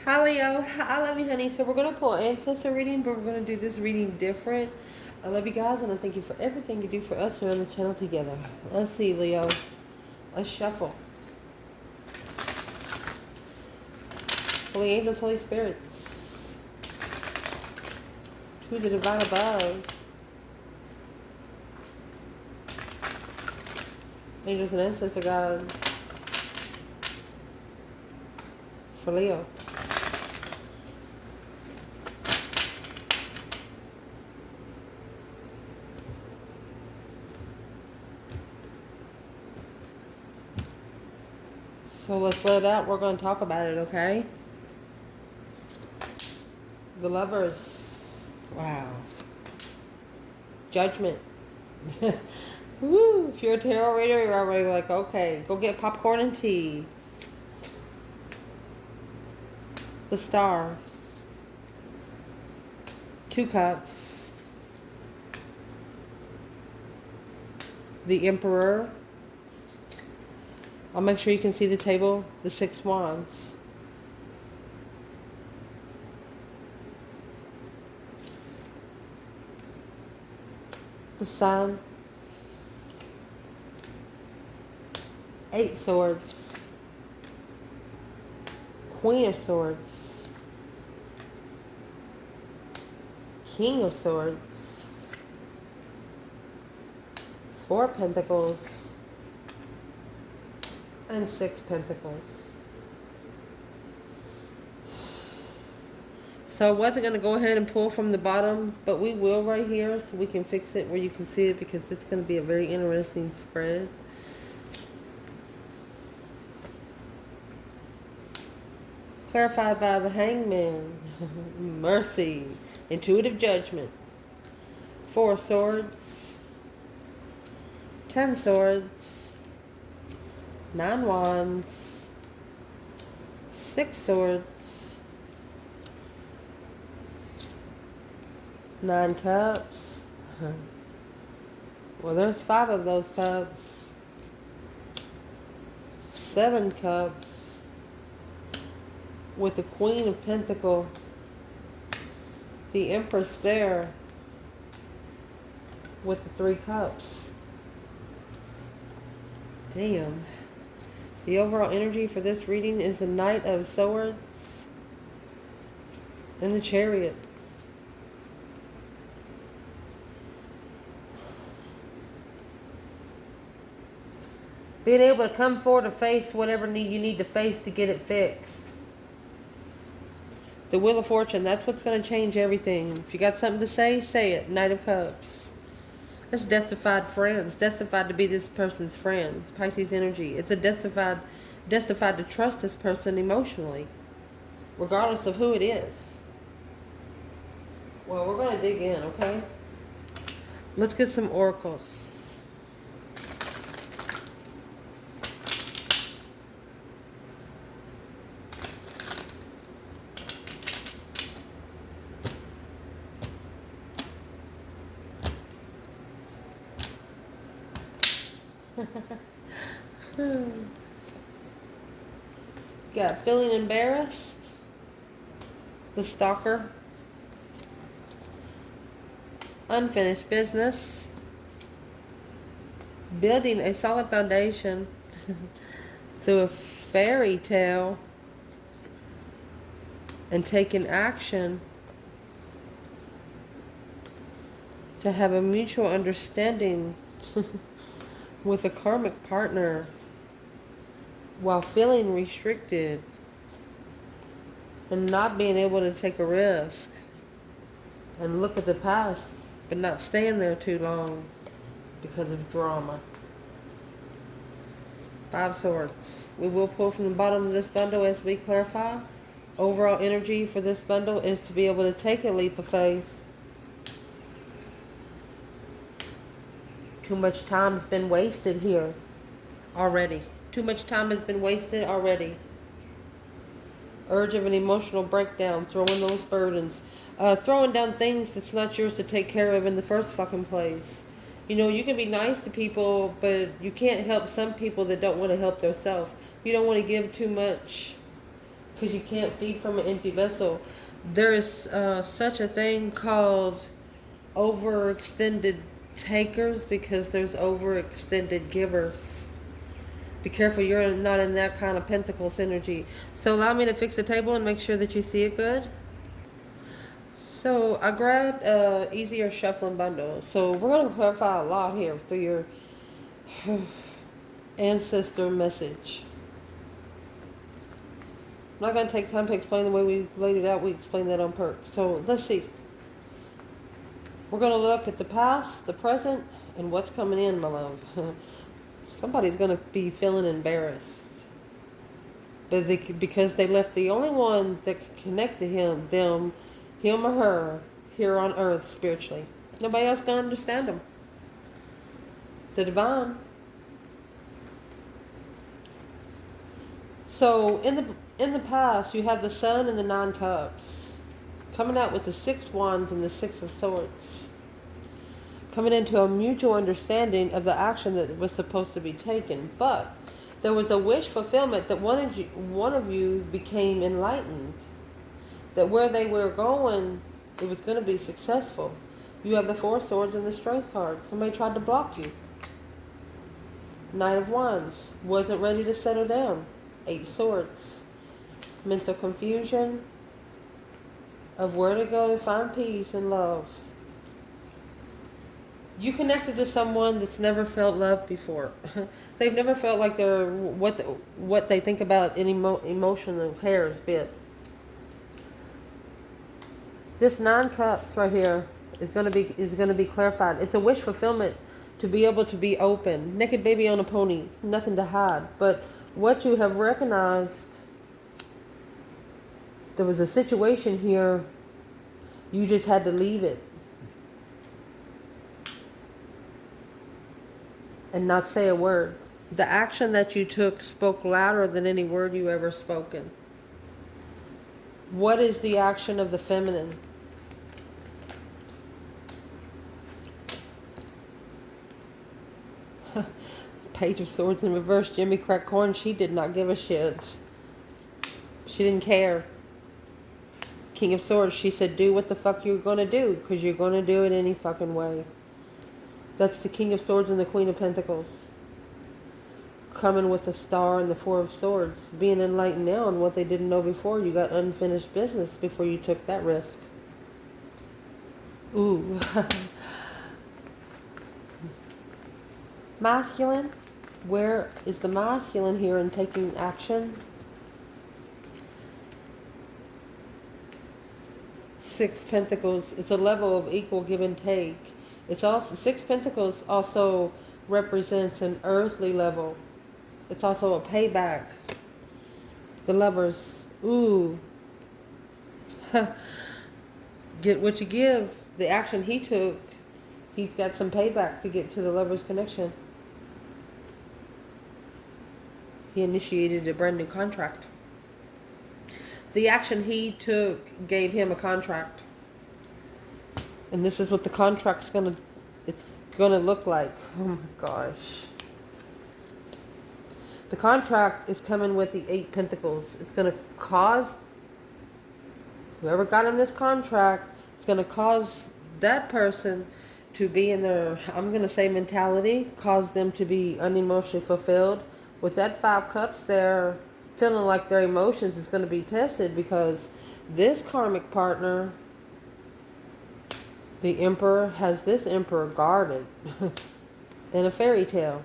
Hi Leo, I love you, honey. So we're gonna pull ancestor reading, but we're gonna do this reading different. I love you guys, and I thank you for everything you do for us here on the channel together. Let's see, Leo. Let's shuffle. Holy angels, holy spirits, to the divine above, angels and ancestor gods for Leo. So let's let it out. We're going to talk about it, okay? The lovers. Wow. Judgment. Woo. If you're a tarot reader, you're already like, okay, go get popcorn and tea. The Star. 2 cups. The Emperor. I'll make sure you can see the table. The 6 wands. The Sun. 8 swords. Queen of Swords. King of Swords. 4 pentacles. And 6 pentacles. So I wasn't going to go ahead and pull from the bottom, but we will right here so we can fix it where you can see it, because it's going to be a very interesting spread. Clarified by the Hangman. Mercy. Intuitive judgment. 4 swords. 10 swords. 9 wands. 6 swords. 9 cups. Well, there's 5 of those cups. 7 cups. With the Queen of Pentacles. The Empress there. With the 3 cups. Damn. The overall energy for this reading is the Knight of Swords and the Chariot. Being able to come forward and face whatever need you need to face to get it fixed. The Wheel of Fortune, that's what's going to change everything. If you got something to say it. Knight of Cups. That's justified friends. Justified to be this person's friend. Pisces energy. It's a justified to trust this person emotionally, regardless of who it is. Well, we're going to dig in, okay? Let's get some oracles. Got feeling embarrassed. The Stalker. Unfinished business. Building a solid foundation through a fairy tale and taking action to have a mutual understanding with a karmic partner while feeling restricted and not being able to take a risk and look at the past but not staying there too long because of drama. 5 swords. We will pull from the bottom of this bundle as we clarify. Overall energy for this bundle is to be able to take a leap of faith. Too much time's been wasted here already. Too much time has been wasted already. Urge of an emotional breakdown. Throwing those burdens. Throwing down things that's not yours to take care of in the first fucking place. You know, you can be nice to people, but you can't help some people that don't want to help themselves. You don't want to give too much because you can't feed from an empty vessel. There is such a thing called overextended takers because there's overextended givers. Be careful you're not in that kind of pentacles energy. So allow me to fix the table and make sure that you see it good. So I grabbed a easier shuffling bundle. So we're going to clarify a lot here through your ancestor message. I'm not going to take time to explain the way we laid it out. We explained that on perk. So let's see. We're going to look at the past, the present, and what's coming in, my love. Somebody's going to be feeling embarrassed. But because they left the only one that could connect to him or her, here on earth spiritually. Nobody else going to understand them. The divine. So in the past, you have the Sun and the 9 Cups coming out with the 6 Wands and the 6 of Swords, coming into a mutual understanding of the action that was supposed to be taken. But there was a wish fulfillment that one of you became enlightened, that where they were going, it was going to be successful. You have the 4 Swords and the Strength card. Somebody tried to block you. Knight of Wands wasn't ready to settle down. 8 Swords. Mental confusion of where to go to find peace and love. You connected to someone that's never felt love before. They've never felt like they're what they think about any emotional cares bit. This 9 Cups right here is going to be clarified. It's a wish fulfillment to be able to be open. Naked baby on a pony, nothing to hide. But what you have recognized, there was a situation here, you just had to leave it and not say a word. The action that you took spoke louder than any word you ever spoken. What is the action of the feminine? Page of Swords in reverse. Jimmy cracked corn. She did not give a shit. She didn't care. King of Swords. She said, do what the fuck you're going to do, because you're going to do it any fucking way. That's the King of Swords and the Queen of Pentacles. Coming with the Star and the 4 of Swords. Being enlightened now on what they didn't know before. You got unfinished business before you took that risk. Ooh. Masculine. Where is the masculine here in taking action? 6 Pentacles. It's a level of equal give and take. It's also 6 Pentacles also represents an earthly level. It's also a payback. The Lovers. Ooh. Get what you give. The action he took, he's got some payback to get to the Lovers connection. He initiated a brand new contract. The action he took gave him a contract. And this is what the contract's gonna look like. Oh my gosh. The contract is coming with the 8 Pentacles. It's gonna cause whoever got in this contract, it's gonna cause that person to be in their, I'm gonna say, mentality, cause them to be unemotionally fulfilled. With that 5 Cups there, feeling like their emotions is going to be tested, because this karmic partner, the Emperor, has this Emperor guarded in a fairy tale.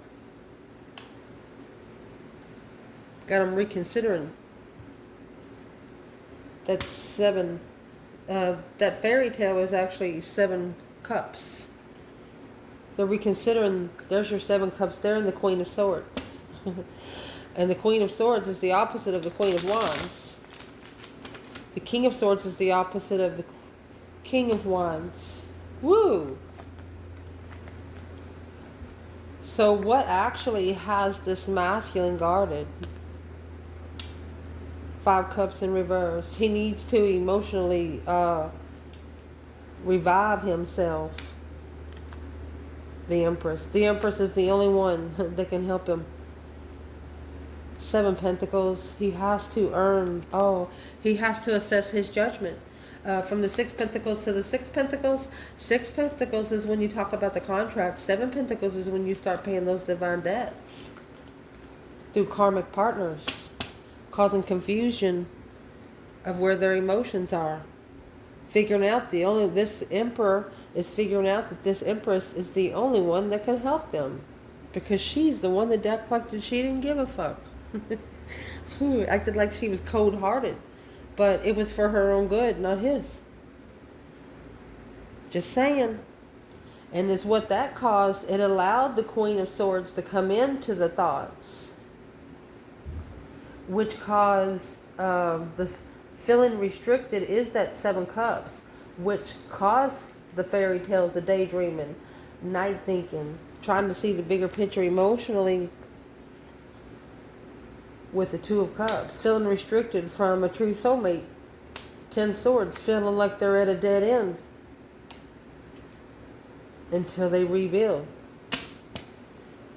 Got him reconsidering. That's 7. That fairy tale is actually 7 Cups. They're reconsidering. There's your 7 Cups there, and the Queen of Swords. And the Queen of Swords is the opposite of the Queen of Wands. The King of Swords is the opposite of the King of Wands. Woo! So what actually has this masculine guarded? 5 Cups in reverse. He needs to emotionally revive himself. The Empress. The Empress is the only one that can help him. Seven Pentacles. He has to earn, he has to assess his judgment. From the Six Pentacles to the Six Pentacles. Six Pentacles is when you talk about the contract. Seven Pentacles is when you start paying those divine debts through karmic partners, causing confusion of where their emotions are. Figuring out this Emperor is figuring out that this Empress is the only one that can help them, because she's the one that acted like she didn't give a fuck. Acted like she was cold-hearted, but it was for her own good, not his. Just saying. And it's what that caused. It allowed the Queen of Swords to come into the thoughts, which caused the feeling restricted is that Seven Cups, which caused the fairy tales, the daydreaming, night thinking, trying to see the bigger picture emotionally with the Two of Cups, feeling restricted from a true soulmate. 10 Swords, feeling like they're at a dead end until they rebuild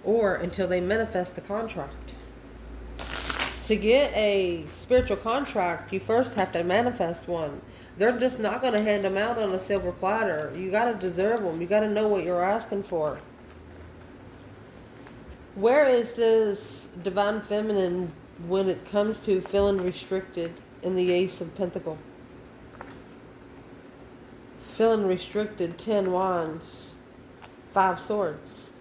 or until they manifest the contract. To get a spiritual contract, you first have to manifest one. They're just not going to hand them out on a silver platter. You got to deserve them. You got to know what you're asking for. Where is this divine feminine when it comes to feeling restricted in the Ace of Pentacles? Feeling restricted, 10 Wands, 5 Swords.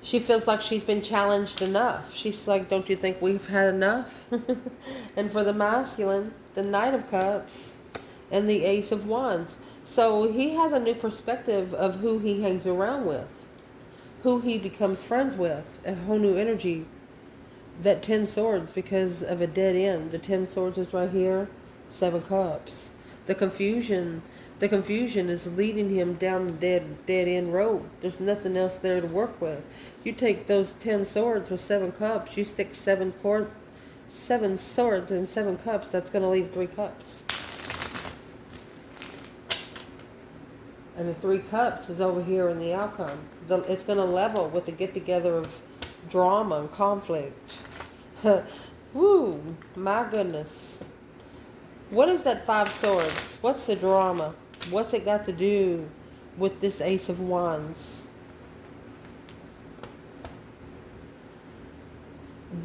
She feels like she's been challenged enough. She's like, don't you think we've had enough? And for the masculine, the Knight of Cups and the Ace of Wands. So he has a new perspective of who he hangs around with, who he becomes friends with, a whole new energy. That 10 Swords, because of a dead end. The 10 Swords is right here, 7 Cups. The confusion is leading him down the dead end road. There's nothing else there to work with. You take those 10 Swords with 7 Cups, you stick 7 Swords and 7 Cups, that's going to leave 3 Cups. And the 3 Cups is over here in the outcome. It's going to level with the get-together of drama and conflict. Woo, my goodness. What is that 5 Swords? What's the drama? What's it got to do with this Ace of Wands?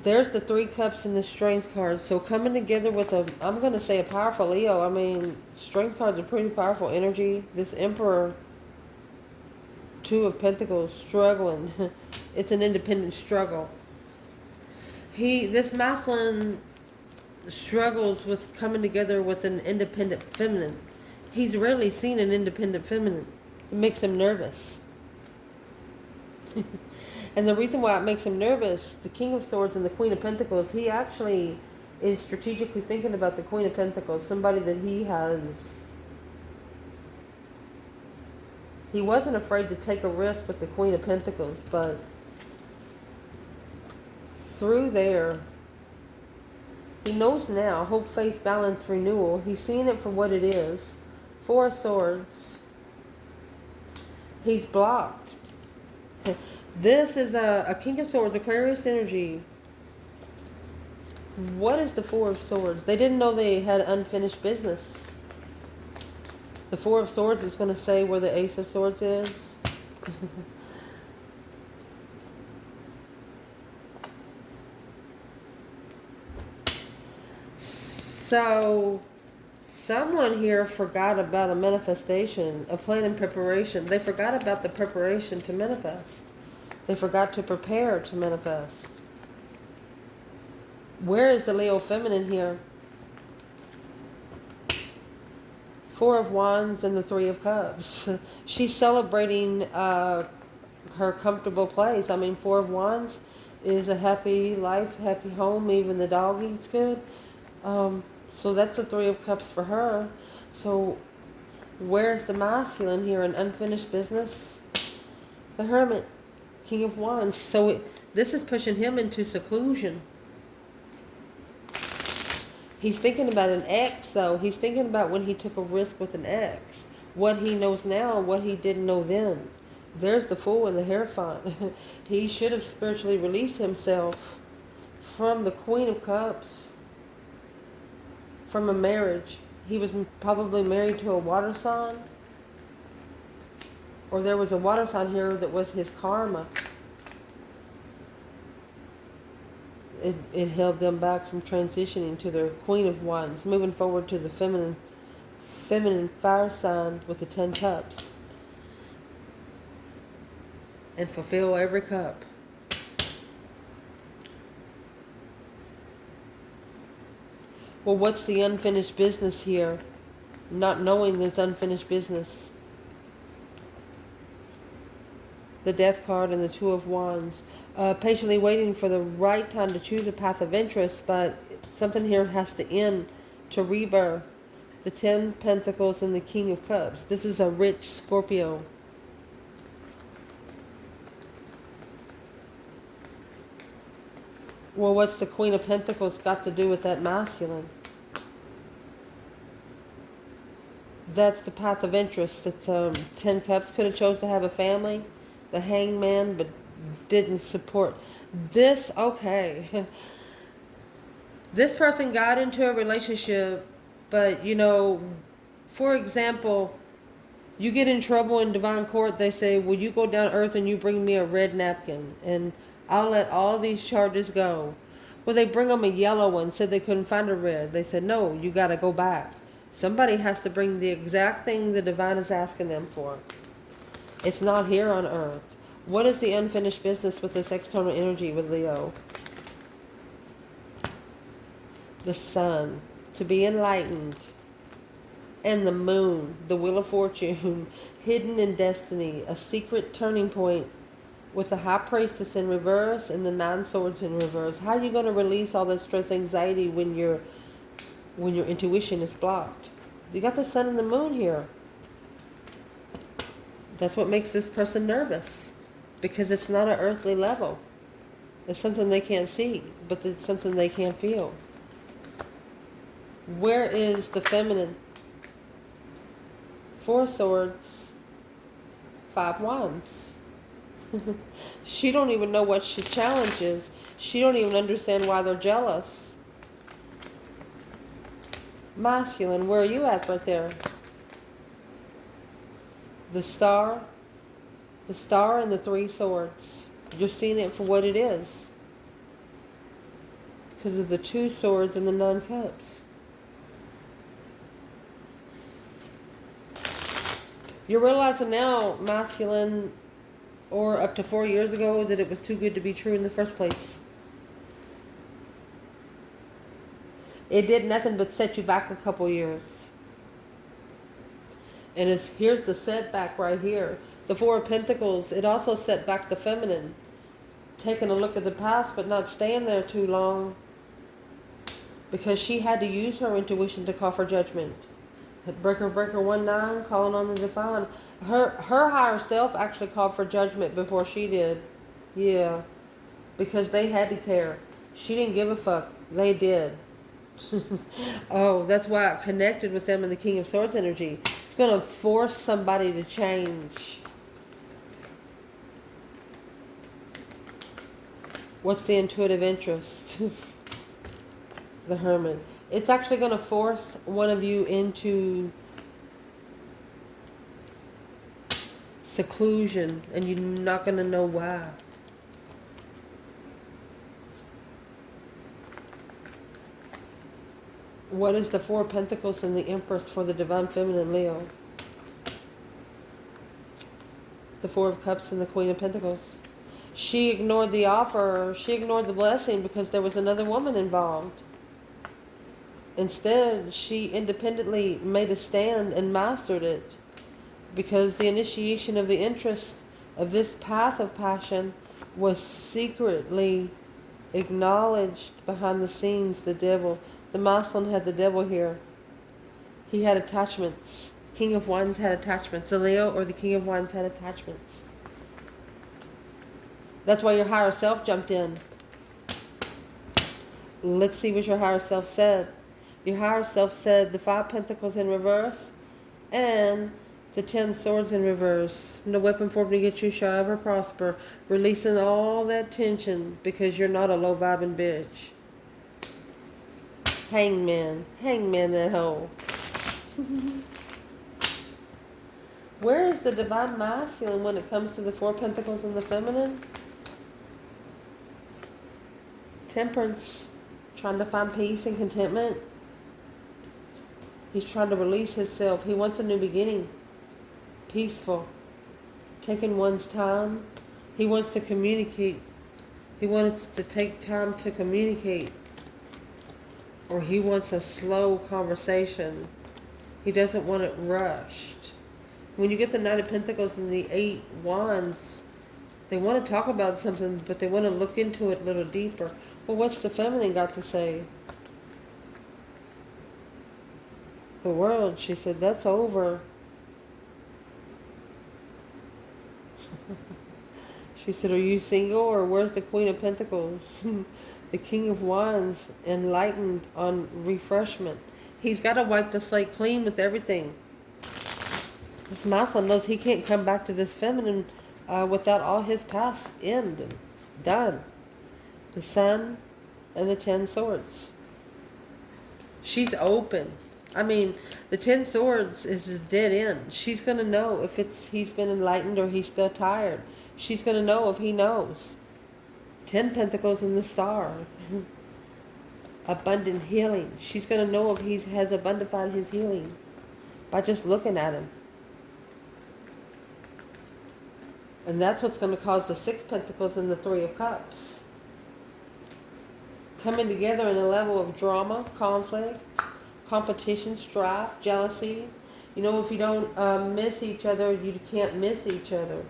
There's the 3 Cups and the Strength card. So coming together with I'm going to say a powerful Leo. I mean, Strength cards are pretty powerful energy. This Emperor, 2 of Pentacles, struggling. It's an independent struggle. This masculine struggles with coming together with an independent feminine. He's rarely seen an independent feminine. It makes him nervous. And the reason why it makes him nervous, the King of Swords and the Queen of Pentacles, he actually is strategically thinking about the Queen of Pentacles, somebody that he wasn't afraid to take a risk with the Queen of Pentacles, but through there, he knows now, hope, faith, balance, renewal. He's seeing it for what it is. 4 Swords. He's blocked. This is a King of Swords, Aquarius energy. What is the 4 of Swords? They didn't know they had unfinished business. The 4 of Swords is going to say where the Ace of Swords is. So, someone here forgot about a manifestation, a plan and preparation. They forgot about the preparation to manifest. They forgot to prepare to manifest. Where is the Leo feminine here? 4 of Wands and the 3 of Cups. She's celebrating her comfortable place. I mean, 4 of Wands is a happy life, happy home. Even the dog eats good. So that's the 3 of Cups for her. So where's the masculine here in unfinished business? The Hermit, King of Wands. So this is pushing him into seclusion. He's thinking about an ex, though. He's thinking about when he took a risk with an ex. What he knows now, what he didn't know then. There's the Fool and the Hierophant. He should have spiritually released himself from the Queen of Cups, from a marriage. He was probably married to a water sign, or there was a water sign here that was his karma. It held them back from transitioning to their Queen of Wands, moving forward to the feminine fire sign with the 10 cups, and fulfill every cup. Well, what's the unfinished business here? Not knowing there's unfinished business. The Death card and the Two of Wands. Patiently waiting for the right time to choose a path of interest, but something here has to end to rebirth. The 10 Pentacles and the King of Cups. This is a rich Scorpio. Well, what's the Queen of Pentacles got to do with that masculine? That's the path of interest. It's 10 Cups. Could have chose to have a family. The Hangman, but didn't support this. Okay. This person got into a relationship, but you know, for example, you get in trouble in divine court, they say, will you go down earth and you bring me a red napkin and I'll let all these charges go. Well, they bring them a yellow one, said they couldn't find a red. They said, no, you got to go back. Somebody has to bring the exact thing the divine is asking them for. It's not here on earth. What is the unfinished business with this external energy with Leo? The sun, to be enlightened. And the moon, the wheel of fortune, hidden in destiny, a secret turning point with the high priestess in reverse and the 9 swords in reverse. How are you going to release all that stress, anxiety when your intuition is blocked? You got the sun and the moon here. That's what makes this person nervous, because it's not an earthly level. It's something they can't see, but it's something they can't feel. Where is the feminine? 4 swords, 5 wands. She don't even know what she challenges. She don't even understand why they're jealous. Masculine, where are you at right there? The star and the 3 swords. You're seeing it for what it is, because of the 2 swords and the 9 cups. You're realizing now, masculine, or up to 4 years ago, that it was too good to be true in the first place. It did nothing but set you back a couple years. And here's the setback right here. The 4 of Pentacles, it also set back the feminine. Taking a look at the past, but not staying there too long. Because she had to use her intuition to call for judgment. Breaker 1-9, calling on the divine. Her higher self actually called for judgment before she did. Yeah. Because they had to care. She didn't give a fuck. They did. Oh, that's why I connected with them in the King of Swords energy. It's going to force somebody to change. What's the intuitive interest? The Hermit. It's actually going to force one of you into seclusion, and you're not going to know why. What is the 4 of Pentacles and the Empress for the Divine Feminine Leo? The 4 of Cups and the Queen of Pentacles. She ignored the offer. She ignored the blessing because there was another woman involved. Instead, she independently made a stand and mastered it, because the initiation of the interest of this path of passion was secretly acknowledged behind the scenes. The devil. The masculine had the devil here. He had attachments. King of Wands had attachments. The Leo or the King of Wands had attachments. That's why your higher self jumped in. Let's see what your higher self said. Your higher self said the 5 Pentacles in reverse and The 10 swords in reverse. No weapon formed to get you shall ever prosper. Releasing all that tension because you're not a low vibing bitch. Hangman. Hangman that hoe. Where is the divine masculine when it comes to the 4 pentacles and the feminine? Temperance. Trying to find peace and contentment. He's trying to release himself. He wants a new beginning. Peaceful. Taking one's time. He wants to communicate. He wants to take time to communicate. Or he wants a slow conversation. He doesn't want it rushed. When you get the Knight of Pentacles and the 8 Wands, they want to talk about something, but they want to look into it a little deeper. Well, what's the feminine got to say? The world, she said, that's over. She said, are you single or where's the Queen of Pentacles? The King of Wands, enlightened on refreshment. He's got to wipe the slate clean with everything. This masculine knows he can't come back to this feminine without all his past end. Done. The Sun and the 10 swords. She's open. I mean, the 10 swords is a dead end. She's going to know if he's been enlightened or he's still tired. She's going to know if he knows. 10 pentacles in the Star. Abundant healing. She's going to know if he has abundified his healing by just looking at him. And that's what's going to cause the 6 pentacles and the 3 of cups. Coming together in a level of drama, conflict, competition, strife, jealousy. You know, if you don't miss each other, you can't miss each other.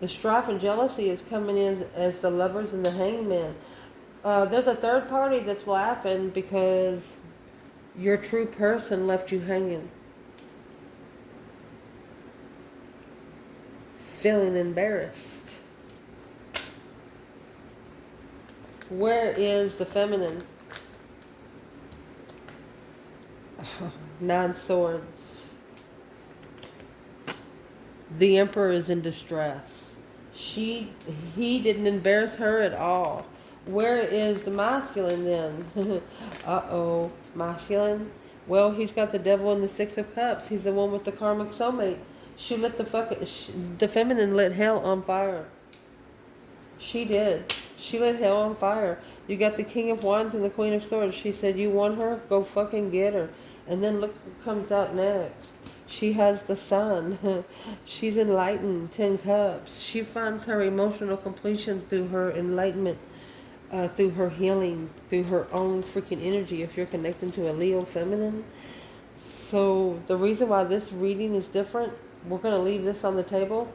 The strife and jealousy is coming in as the Lovers and the Hangman. There's a third party that's laughing because your true person left you hanging. Feeling embarrassed. Where is the feminine? 9 swords. The Emperor is in distress. He didn't embarrass her at all. Where is the masculine then? Uh-oh. Masculine? Well, he's got the Devil and the 6 of Cups. He's the one with the karmic soulmate. She lit the feminine lit hell on fire. She did. She lit hell on fire. You got the King of Wands and the Queen of Swords. She said, you want her? Go fucking get her. And then look what comes out next. She has the Sun. She's enlightened. 10 cups. She finds her emotional completion through her enlightenment, through her healing, through her own freaking energy. If you're connecting to a Leo feminine. So the reason why this reading is different, we're going to leave this on the table.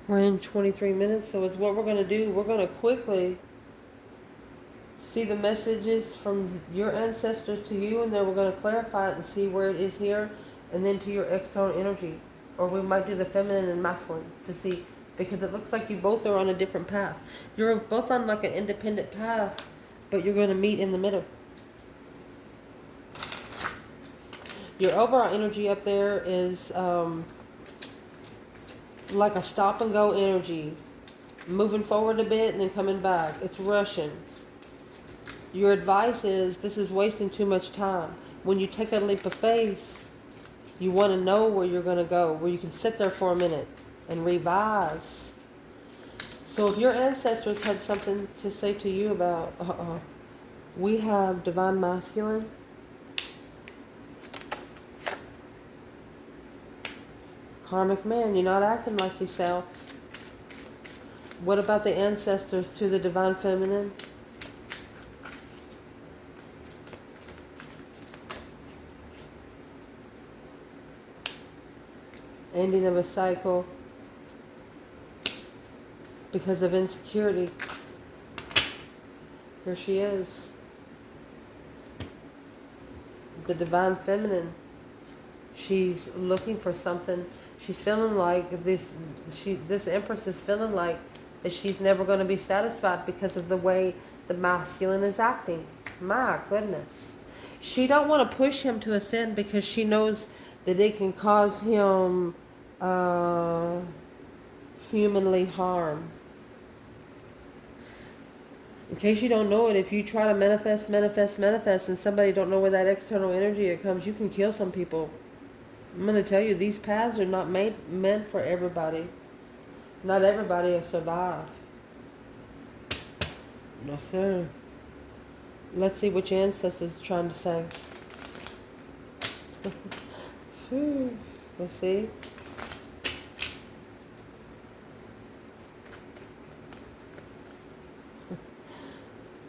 We're in 23 minutes, so it's what we're going to do. We're going to quickly see the messages from your ancestors to you, and then we're going to clarify it and see where it is here, and then to your external energy. Or we might do the feminine and masculine to see, because it looks like you both are on a different path. You're both on like an independent path, but you're going to meet in the middle. Your overall energy up there is like a stop and go energy. Moving forward a bit and then coming back. It's rushing. Your advice is this is wasting too much time. When you take a leap of faith, you want to know where you're going to go, where you can sit there for a minute and revise. So if your ancestors had something to say to you about, we have divine masculine. Karmic man, you're not acting like yourself. What about the ancestors to the divine feminine? Ending of a cycle because of insecurity. Here she is. The divine feminine. She's looking for something. She's feeling like this Empress is feeling like that she's never going to be satisfied because of the way the masculine is acting. My goodness. She don't want to push him to ascend because she knows that it can cause him humanly harm. In case you don't know it, if you try to manifest, and somebody don't know where that external energy it comes, you can kill some people. I'm going to tell you, these paths are not meant for everybody. Not everybody will survive. No, sir. Let's see what your ancestors are trying to say. Let's see.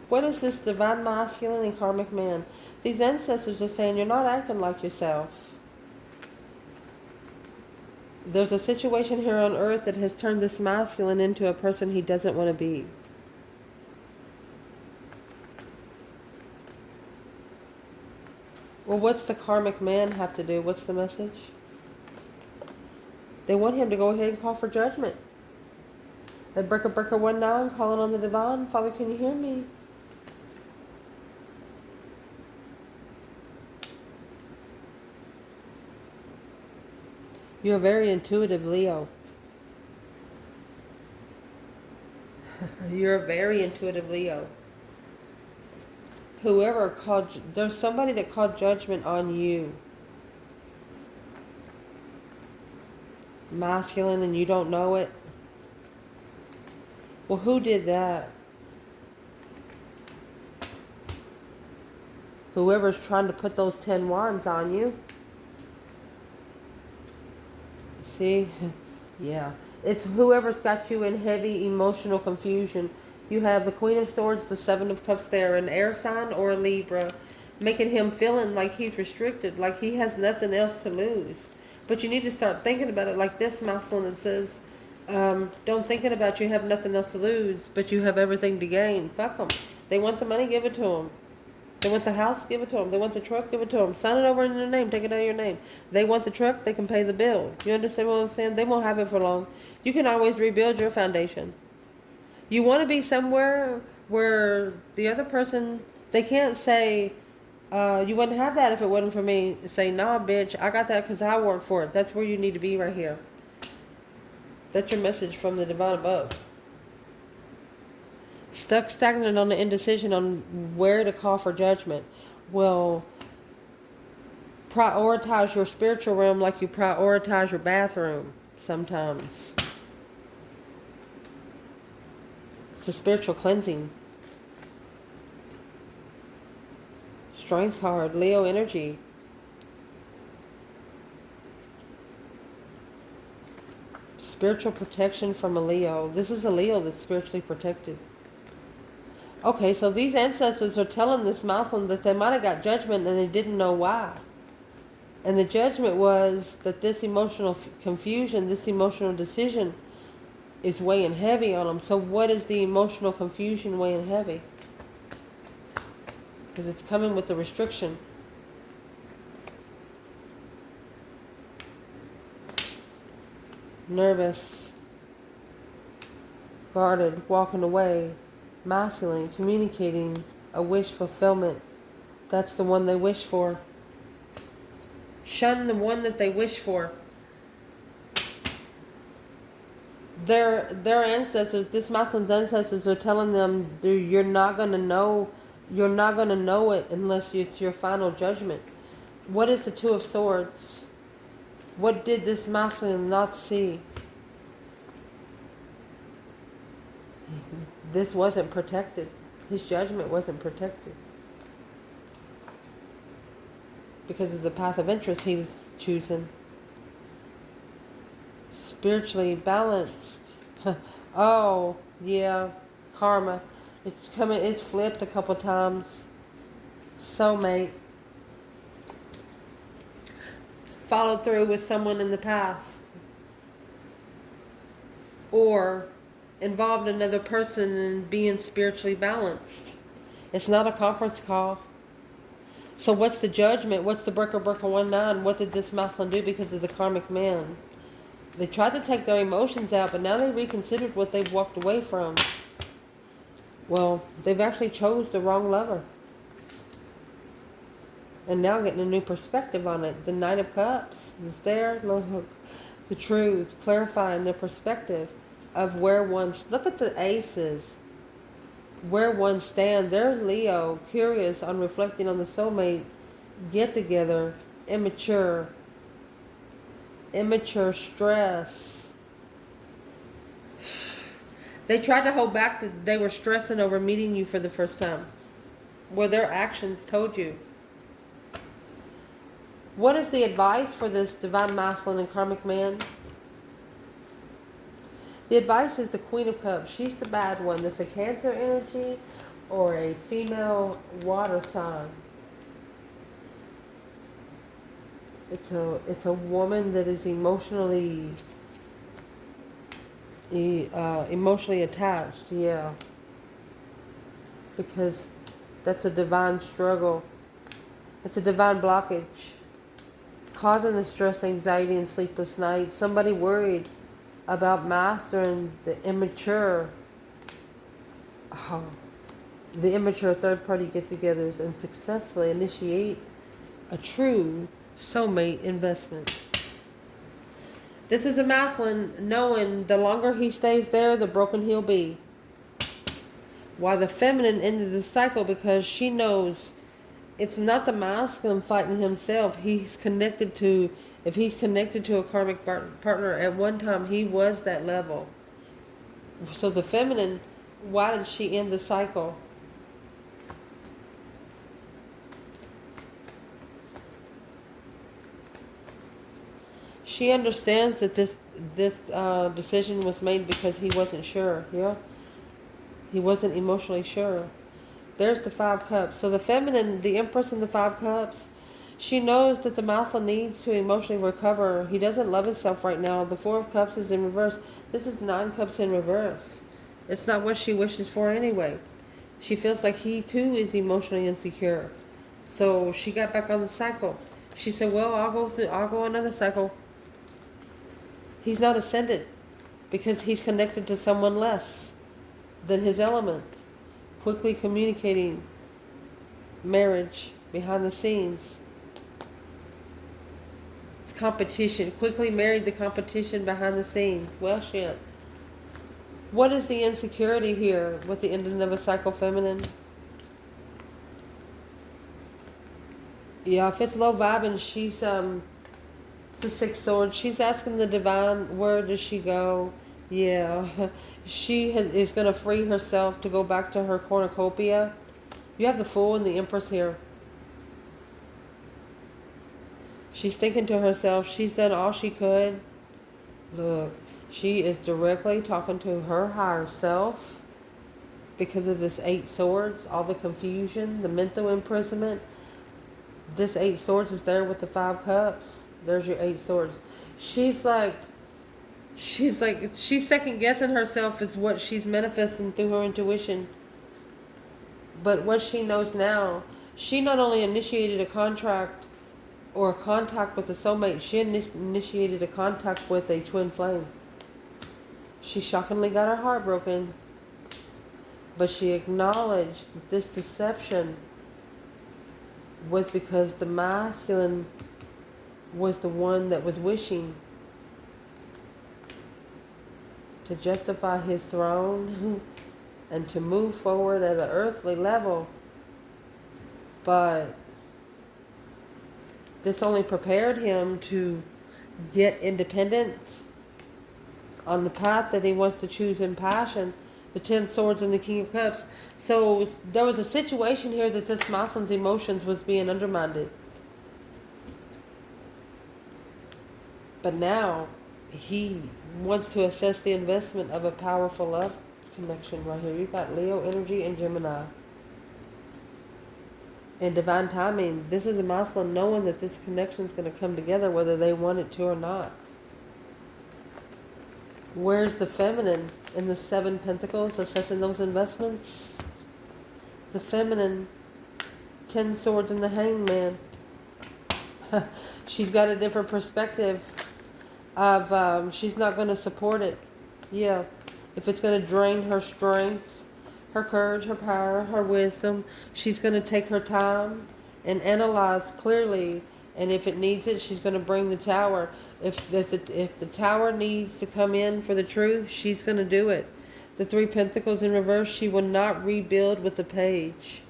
What is this divine masculine and karmic man? These ancestors are saying you're not acting like yourself. There's a situation here on earth that has turned this masculine into a person he doesn't want to be. Well, what's the karmic man have to do? What's the message? They want him to go ahead and call for judgment. That breaker 19 calling on the divine. Father, can you hear me? You're a very intuitive Leo. You're a very intuitive Leo. Whoever called, there's somebody that called judgment on you. Masculine and you don't know it. Well, who did that? Whoever's trying to put those 10 wands on you. See? Yeah. It's whoever's got you in heavy emotional confusion. You have the Queen of Swords, the Seven of Cups there, an air sign or a Libra, making him feeling like he's restricted, like he has nothing else to lose. But you need to start thinking about it like this, masculine. It says, don't thinking about you have nothing else to lose, but you have everything to gain. Fuck them. They want the money, give it to them. They want the house, give it to them. They want the truck, give it to them. Sign it over in their name, take it out of your name. They want the truck, they can pay the bill. You understand what I'm saying? They won't have it for long. You can always rebuild your foundation. You want to be somewhere where the other person, they can't say, you wouldn't have that if it wasn't for me. Say, nah, bitch, I got that because I worked for it. That's where you need to be right here. That's your message from the divine above. Stuck stagnant on the indecision on where to call for judgment. Well, prioritize your spiritual realm like you prioritize your bathroom sometimes. It's a spiritual cleansing. Strength card, Leo energy. Spiritual protection from a Leo. This is a Leo that's spiritually protected. Okay, so these ancestors are telling this Mothman that they might have got judgment and they didn't know why. And the judgment was that this emotional confusion, this emotional decision is weighing heavy on them. So what is the emotional confusion weighing heavy? Because it's coming with the restriction. Nervous, guarded, walking away. Masculine, communicating a wish fulfillment. That's the one they wish for. Shun the one that they wish for. Their ancestors, this masculine's ancestors are telling them you're not gonna know it unless it's your final judgment. What is the Two of Swords? What did this masculine not see? This wasn't protected. His judgment wasn't protected. Because of the path of interest he was choosing. Spiritually balanced. Oh, yeah. Karma. It's coming, it's flipped a couple times. Soulmate. Followed through with someone in the past. Or involved another person in being spiritually balanced. It's not a conference call. So what's the judgment? What's the breaker 19? What did this masculine do because of the karmic man? They tried to take their emotions out, but now they reconsidered what they've walked away from. Well, they've actually chose the wrong lover. And now getting a new perspective on it. The Knight of Cups is there. Look, the truth, clarifying the perspective of where one's, look at the aces, where one stand. They're Leo, curious on reflecting on the soulmate, get together, immature stress. They tried to hold back that they were stressing over meeting you for the first time, where their actions told you. What is the advice for this divine masculine and karmic man? The advice is the Queen of Cups. She's the bad one. That's a Cancer energy or a female water sign. It's a woman that is emotionally attached, yeah. Because that's a divine struggle. It's a divine blockage, causing the stress, anxiety, and sleepless nights. Somebody worried about mastering the immature third-party get-togethers and successfully initiate a true soulmate investment. This is a masculine knowing the longer he stays there, the broken he'll be. While the feminine ended the cycle because she knows it's not the masculine fighting himself. If he's connected to a karmic partner, at one time he was that level. So the feminine, why did she end the cycle? She understands that this decision was made because he wasn't sure. Yeah, he wasn't emotionally sure. There's the Five Cups. So the feminine, the Empress in the Five Cups, she knows that the masculine needs to emotionally recover. He doesn't love himself right now. The Four of Cups is in reverse. This is Nine Cups in reverse. It's not what she wishes for anyway. She feels like he too is emotionally insecure. So she got back on the cycle. She said, well, I'll go another cycle. He's not ascended because he's connected to someone less than his element. Quickly communicating marriage behind the scenes. It's competition. Quickly married the competition behind the scenes. Well, shit. What is the insecurity here with the ending of a cycle feminine? Yeah, if it's low vibing, she's it's a Six Swords. She's asking the divine, where does she go? Yeah, she is going to free herself to go back to her cornucopia. You have the Fool and the Empress here. She's thinking to herself, she's done all she could. Look, she is directly talking to her higher self because of this Eight Swords, all the confusion, the mental imprisonment. This Eight Swords is there with the Five Cups. There's your Eight Swords. She's second guessing herself is what she's manifesting through her intuition. But what she knows now, she not only initiated a contract or a contact with a soulmate, she initiated a contact with a twin flame. She shockingly got her heart broken. But she acknowledged that this deception was because the masculine was the one that was wishing to justify his throne and to move forward at an earthly level. But this only prepared him to get independence on the path that he wants to choose in passion. The Ten Swords and the King of Cups. So there was a situation here that this masculine's emotions was being undermined. But now he wants to assess the investment of a powerful love connection right here. You've got Leo energy and Gemini. And divine timing. This is a masculine knowing that this connection is going to come together whether they want it to or not. Where's the feminine in the Seven Pentacles assessing those investments? The feminine, Ten Swords and the Hangman. She's got a different perspective of she's not going to support it. Yeah. If it's going to drain her strength, her courage, her power, her wisdom, she's going to take her time and analyze clearly. And if it needs it, she's going to bring the Tower. If the Tower needs to come in for the truth, she's going to do it. The Three Pentacles in reverse, she will not rebuild with the Page.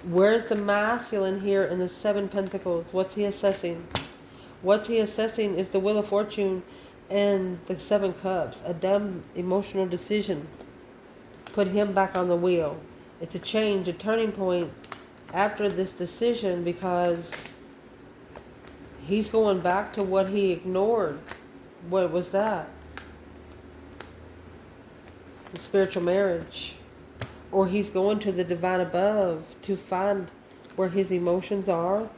Where's the masculine here in the Seven Pentacles? What's he assessing? What's he assessing is the Wheel of Fortune and the Seven Cups. A dumb emotional decision put him back on the wheel. It's a change, a turning point after this decision, because he's going back to what he ignored. What was that? The spiritual marriage. Or he's going to the divine above to find where his emotions are.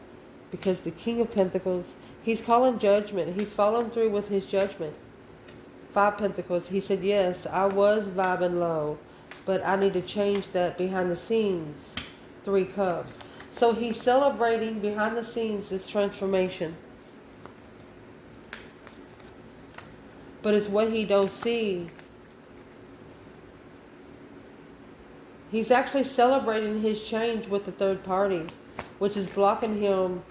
Because the King of Pentacles, he's calling judgment. He's following through with his judgment. Five Pentacles, he said, yes, I was vibing low, but I need to change that behind the scenes. Three Cups. So he's celebrating behind the scenes this transformation. But it's what he don't see. He's actually celebrating his change with the third party, which is blocking him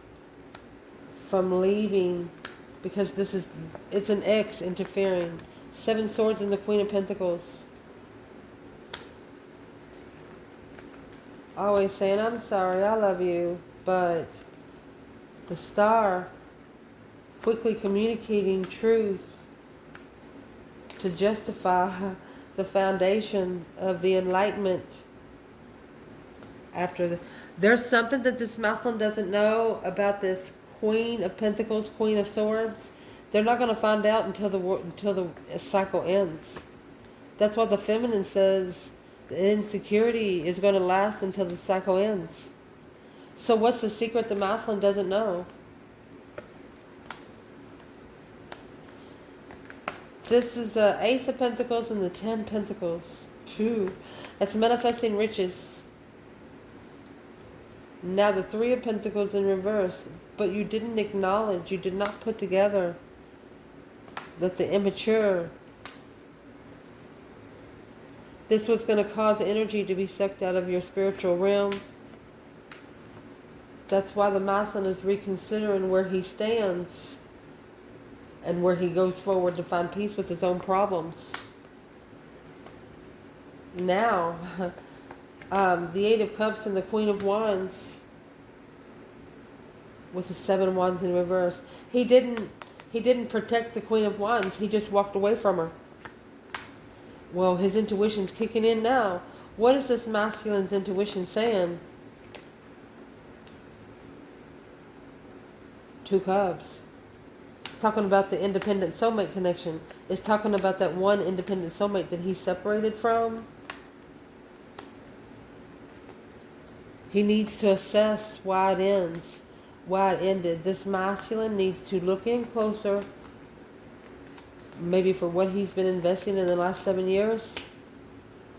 from leaving, because it's an ex interfering. Seven Swords and the Queen of Pentacles. Always saying, I'm sorry, I love you. But the Star, quickly communicating truth to justify the foundation of the enlightenment. There's something that this masculine doesn't know about this Queen of Pentacles, Queen of Swords. They're not going to find out until the cycle ends. That's why the feminine says the insecurity is going to last until the cycle ends. So what's the secret the masculine doesn't know? This is Ace of Pentacles and the 10 Pentacles. True. It's manifesting riches. Now the Three of Pentacles in reverse. But you didn't acknowledge, you did not put together that the immature, this was going to cause energy to be sucked out of your spiritual realm. That's why the masculine is reconsidering where he stands and where he goes forward to find peace with his own problems. Now, the Eight of Cups and the Queen of Wands with the Seven Wands in reverse. He didn't protect the Queen of Wands. He just walked away from her. Well, his intuition's kicking in now. What is this masculine's intuition saying? Two Cups. Talking about the independent soulmate connection. It's talking about that one independent soulmate that he separated from. He needs to assess why it ends, why it ended. This masculine needs to look in closer, maybe for what he's been investing in the last 7 years.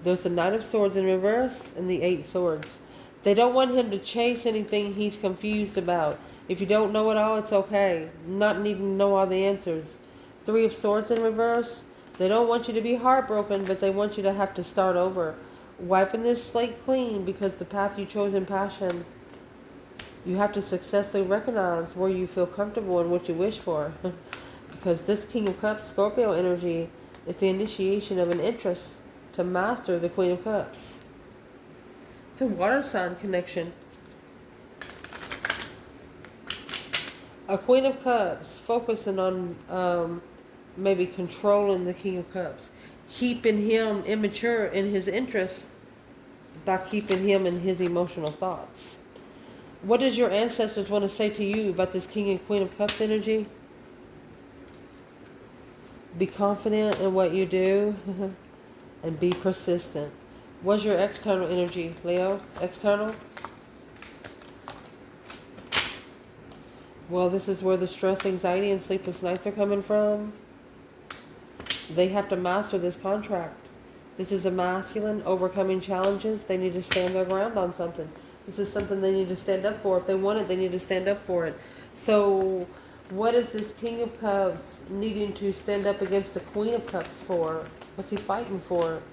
There's the Knight of Swords in reverse and the Eight Swords. They don't want him to chase anything he's confused about. If you don't know it all, it's okay. Not needing to know all the answers. Three of Swords in reverse. They don't want you to be heartbroken, but they want you to have to start over. Wiping this slate clean, because the path you chose in passion, you have to successfully recognize where you feel comfortable and what you wish for. Because this King of Cups, Scorpio energy, is the initiation of an interest to master the Queen of Cups. It's a water sign connection. A Queen of Cups focusing on maybe controlling the King of Cups. Keeping him immature in his interest by keeping him in his emotional thoughts. What does your ancestors want to say to you about this King and Queen of Cups energy? Be confident in what you do and be persistent. What's your external energy, Leo? External? Well, this is where the stress, anxiety, and sleepless nights are coming from. They have to master this contract. This is a masculine overcoming challenges. They need to stand their ground on something. This is something they need to stand up for. If they want it, they need to stand up for it. So what is this King of Cups needing to stand up against the Queen of Cups for? What's he fighting for?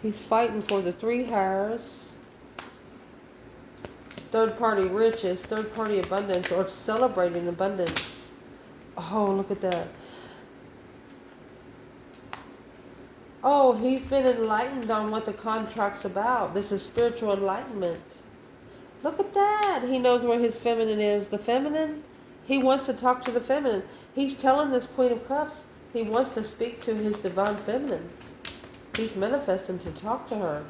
He's fighting for the Three Hairs, Third party riches, third party abundance, or celebrating abundance. Oh, look at that. Oh, he's been enlightened on what the contract's about. This is spiritual enlightenment. Look at that. He knows where his feminine is. The feminine, he wants to talk to the feminine. He's telling this Queen of Cups he wants to speak to his divine feminine. He's manifesting to talk to her.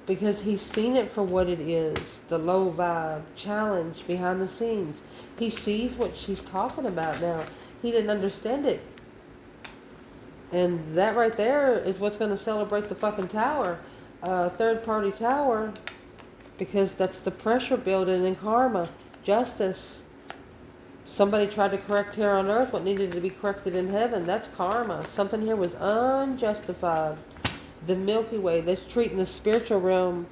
Because he's seen it for what it is. The low vibe, challenge behind the scenes. He sees what she's talking about now. He didn't understand it. And that right there is what's going to celebrate the fucking tower. Third party tower. Because that's the pressure building in karma. Justice. Somebody tried to correct here on earth what needed to be corrected in heaven. That's karma. Something here was unjustified. The Milky Way, that's treating the spiritual realm,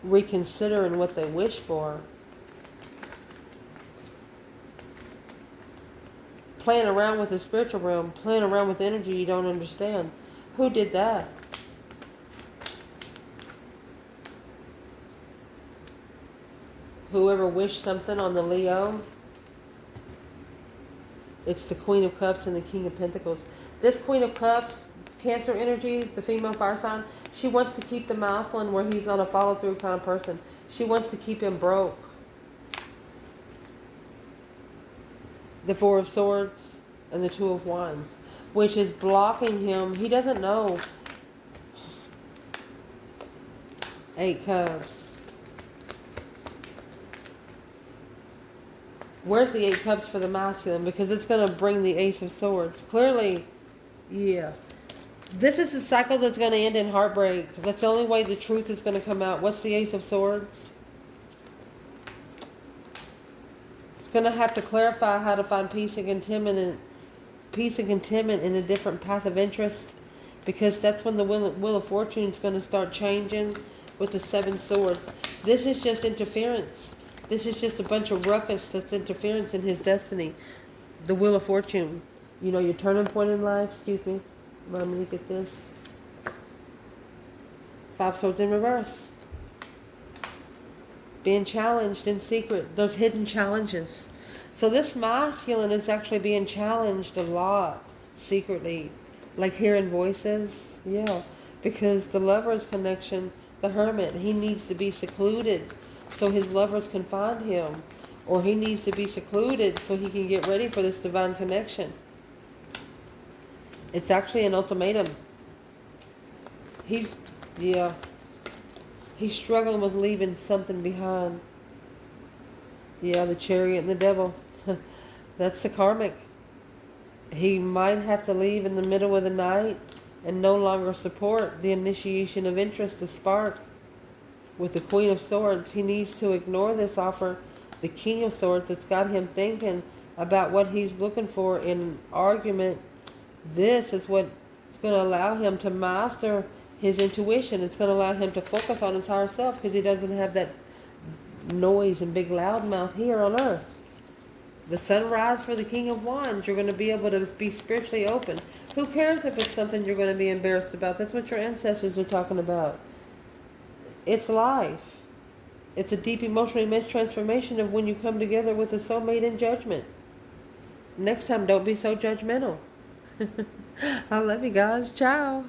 reconsidering what they wish for. Playing around with the spiritual realm, playing around with energy you don't understand. Who did that? Whoever wished something on the Leo, it's the Queen of Cups and the King of Pentacles. This Queen of Cups, Cancer energy, the female fire sign, she wants to keep the masculine where he's not a follow-through kind of person. She wants to keep him broke. The Four of Swords and the Two of Wands, which is blocking him. He doesn't know. Eight Cups. Where's the Eight Cups for the masculine? Because it's going to bring the Ace of Swords. Clearly, yeah. This is a cycle that's going to end in heartbreak. That's the only way the truth is going to come out. What's the Ace of Swords? It's going to have to clarify how to find peace and contentment in a different path of interest. Because that's when the Wheel of Fortune is going to start changing with the Seven Swords. This is just interference. This is just a bunch of ruckus that's interference in his destiny. The Wheel of Fortune. You know, your turning point in life. Excuse me. Let me get this. Five Swords in reverse. Being challenged in secret. Those hidden challenges. So this masculine is actually being challenged a lot. Secretly. Like hearing voices. Yeah. Because the lover's connection, the hermit, he needs to be secluded so his lovers can find him. Or he needs to be secluded so he can get ready for this divine connection. It's actually an ultimatum. He's struggling with leaving something behind. Yeah, the Chariot and the Devil. That's the karmic. He might have to leave in the middle of the night and no longer support the initiation of interest, the spark. With the Queen of Swords, he needs to ignore this offer. The King of Swords, that's got him thinking about what he's looking for in an argument. This is what is going to allow him to master his intuition. It's going to allow him to focus on his higher self because he doesn't have that noise and big loud mouth here on earth. The sunrise for the King of Wands. You're going to be able to be spiritually open. Who cares if it's something you're going to be embarrassed about? That's what your ancestors are talking about. It's life. It's a deep emotional immense transformation of when you come together with a soulmate in judgment. Next time, don't be so judgmental. I love you guys. Ciao.